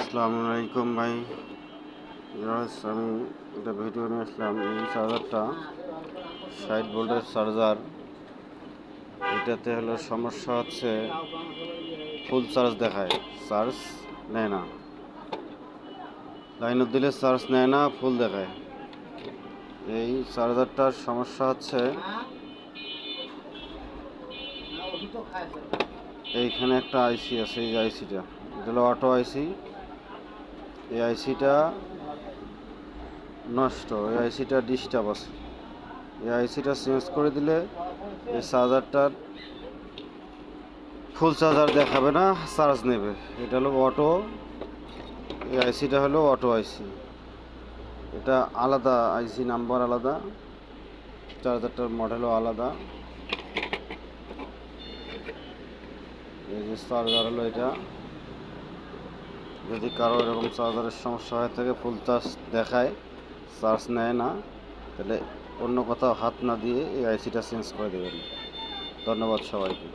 আসসালামু আলাইকুম ভাই। আমি একটা ভিডিও নিয়ে আসলাম। এই চার্জারটা 60 ভোল্টের চার্জার। এটাতে হলো সমস্যা হচ্ছে ফুল চার্জ দেখায়, চার্জ নেয় না। লাইন দিলে চার্জ নেয় না, ফুল দেখায়। এই চার্জারটার সমস্যা হচ্ছে এইখানে একটা আইসি আছে। এই আইসিটা, এটা হলো অটো আইসি। এই আইসিটা নষ্ট, এই আইসিটা ডিস্টার্ব আছে। এই আইসিটা চেঞ্জ করে দিলে এই চার্জারটার ফুল চার্জার দেখাবে না, চার্জ নেবে। এটা হলো অটো, এই আইসিটা হলো অটো আইসি। এটা আলাদা আইসি, নাম্বার আলাদা, চার্জারটার মডেলও আলাদা। এই যে চার্জার হলো এটা। যদি কারো এরকম চার্জারের সমস্যা হয়ে থাকে, ফুল চার্জ দেখায়, চার্জ নেয় না, তাহলে অন্য কোথাও হাত না দিয়ে এই আইসিটা চেঞ্জ করে দেবেন। ধন্যবাদ সবাইকে।